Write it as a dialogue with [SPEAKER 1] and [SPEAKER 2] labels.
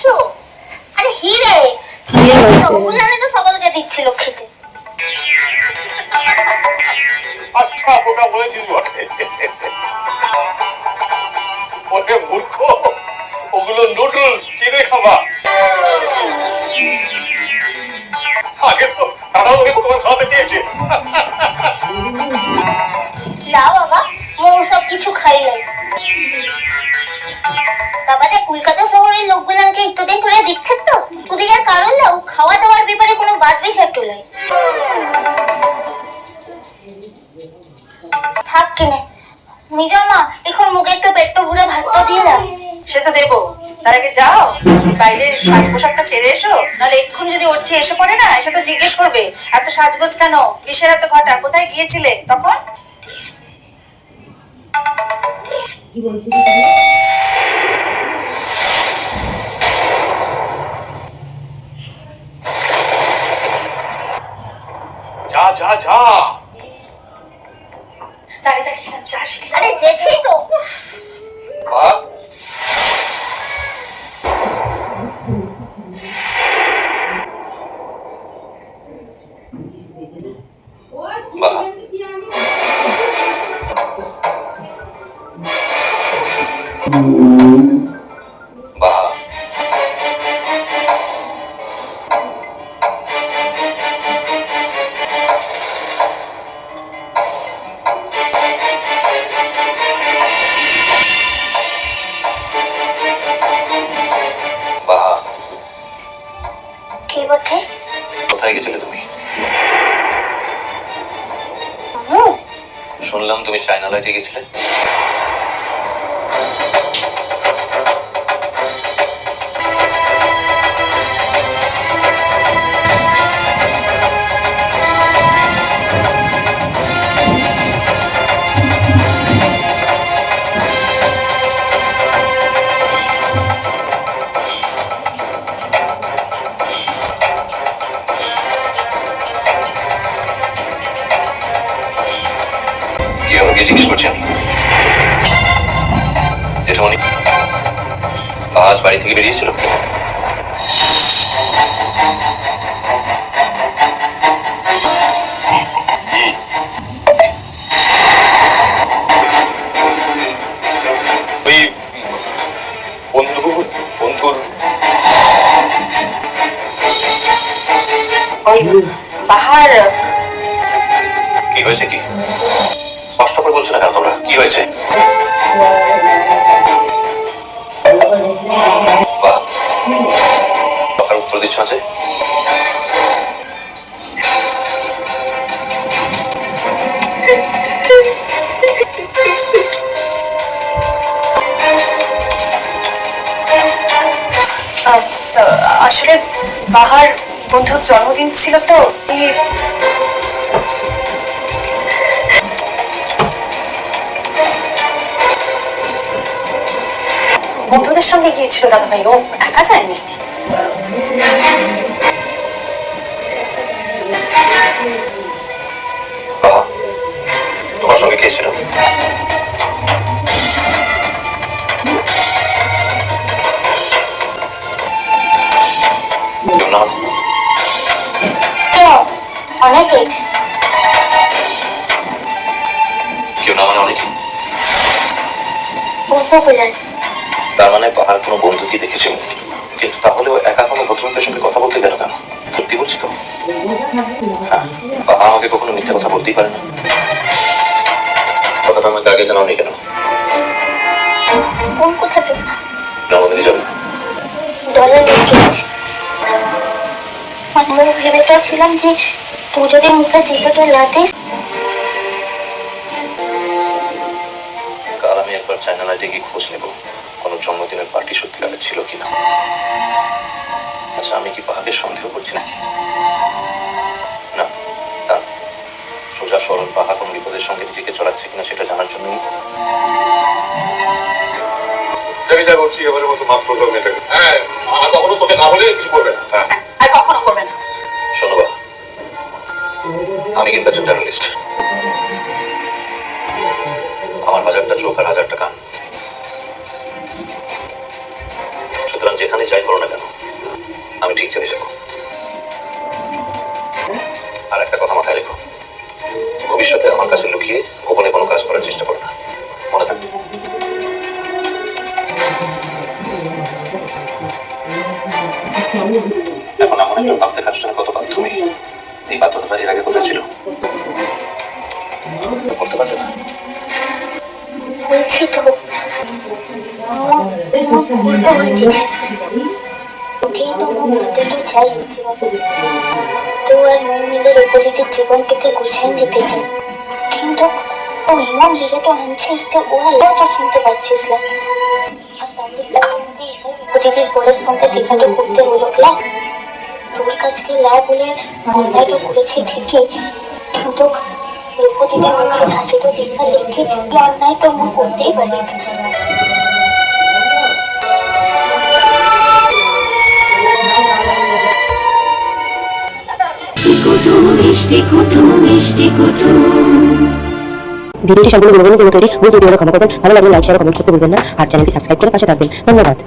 [SPEAKER 1] দিচ্ছো?
[SPEAKER 2] আরে হিরে ওগুলো তো সকলকে দিচ্ছিল খেতে।
[SPEAKER 3] আচ্ছা ওটা বলেছিস বটে। ওরে মূর্খ, ওগুলো নুডলস, চিড়ে খাবা। আগে তো দাদাও তোকে কতবার খাওয়াতে চেয়েছে।
[SPEAKER 2] না বাবা, ও সব কিছু খাই নাই। তারপরে কলকাতা শহরের লোকগুলাকে একটুদিন ধরে দেখছে তো, তোদের আর কারণ না ও খাওয়া দাওয়ার ব্যাপারে কোনো বাদ বিচার তোলে। থাক কিনে নিজমা, এখন মুখে একটু পেট্টো ভরে ভাত তো দিয়ে দাও।
[SPEAKER 1] সে তো দেবো, তার আগে যাও বাইরের সাজ পোশাকটা ছেড়ে এসো, নাহলে এক্ষুনি যদি ওর চেয়ে এসে পড়ে না, এসে তো জিজ্ঞেস করবে এত সাজগোজ কেন, কিসের এত ঘটা, কোথায় গিয়েছিলে তখন।
[SPEAKER 3] যা যা যা।
[SPEAKER 1] দাঁড়িয়ে দাঁড়িয়ে যাস।
[SPEAKER 2] আরে যেছি তো।
[SPEAKER 3] বাহ, বাহ, বাহ। বাহ,
[SPEAKER 2] কি বটে?
[SPEAKER 3] কোথায় গেছিলে তুমি? শুনলাম তুমি চায়না লাইটে গেছিলে। কি আমাকে জিজ্ঞেস করছেন? জেঠুমনি, আজ বাড়ি থেকে বেরিয়েছিল। ওই বন্ধুর
[SPEAKER 1] ওই বাহার
[SPEAKER 3] কি হয়েছে? কি স্পষ্ট করে বলছো না কেন তোমরা? কি হয়েছে? বাহ, কথার উত্তর দিচ্ছ না যে?
[SPEAKER 1] আসলে বাহার বন্ধুর জন্মদিন ছিল তো, বন্ধুদের সঙ্গে গিয়েছিল দাদাভাই, ও একা যায়নি।
[SPEAKER 3] বাহ, তোমার সঙ্গে কে ছিল? কেউ না?
[SPEAKER 2] অনেকে।
[SPEAKER 3] কেউ না মানে অনেকে?
[SPEAKER 2] বন্ধুগুলো।
[SPEAKER 3] তার মানে বাহার কোনো বন্ধুকে দেখেছিল, কিন্তু তাহলেও একা কোনো ভদ্রলোকের সঙ্গে কথা বলতে গেল কেন? সত্যি বলছি তো? হ্যাঁ, বাহা আমাকে কখনো মিথ্যা কথা বলতেই পারে না। কথাটা আমাকে আগে জানাওনি কেন?
[SPEAKER 2] কোন কথাটা?
[SPEAKER 3] জন্মদিনে যাবে।
[SPEAKER 2] দলের লোককে আমি ভেবেছিলাম যে তুই যদি মুখে জুতোটা লাতিস।
[SPEAKER 3] কাল আমি একবার চায়না লাইটে গিয়ে খোঁজ নেব কোনো জন্মদিনের পার্টি সত্যিকারের ছিল কিনা। আচ্ছা, আমি কি বাহাকে সন্দেহ করছি নাকি? না, তা সোজা সরল বাহা কোন বিপদের সঙ্গে নিজেকে চড়াচ্ছে কিনা সেটা জানার জন্যই যা করছি এবারের মতো মাফ করে দাও মেয়েটাকে। হ্যাঁ, আর কখনো তোকে না বলে কিছু করবে না। হ্যাঁ,
[SPEAKER 1] আর কখনো করবে না।
[SPEAKER 3] শোনো বাবা, আমি কিন্তু একজন জার্নালিস্ট। আমার হাজারটা চোখ আর হাজারটা কান, সুতরাং যেটা যেখানে যাই করো না কেন, আমি ঠিক চলে যাবো। আর একটা কথা মাথায় রেখো, ভবিষ্যতে আমার কাছে লুকিয়ে গোপনে কোনো কাজ করার চেষ্টা করো না, মনে থাকবে। এখন এমন একটা ভাবতে কাজটা কত বাধ্য তুমি, এই বাধ্যতাটা এর আগে কোথায় ছিল বলতে পারবে না?
[SPEAKER 2] বলছি তো ভুলটা হয়ে গেছে। ওকেই তো বলতে তো চাই তো আর মৌমিদের উপস্থিতির জীবনটাকে গুছিয়ে দিতে চাই, কিন্তু ও এমন রিলেটও আনছিস যে ওরা তো শুনতে পাচ্ছিস না। আর তাদের উপস্থিতির বলে শুনতে দেখাটা করতে হলো ক্লা তোর কাছকে লাভ বলে অন্যায়টা করেছি ঠিকই, কিন্তু দ্রৌপদীদের মুখের হাসিটা দেখা দেখে এই অন্যায়টা মন করতেই পারি।
[SPEAKER 4] ভিডিওটি সম্পূর্ণ বিনোদনের জন্য তৈরি, ভুল ত্রুটি হলে ক্ষমা করবেন। ভালো লাগলে লাইক শেয়ার কমেন্ট করতে ভুলবেন না, আর চ্যানেলটি সাবস্ক্রাইব করে পাশে থাকবেন। ধন্যবাদ।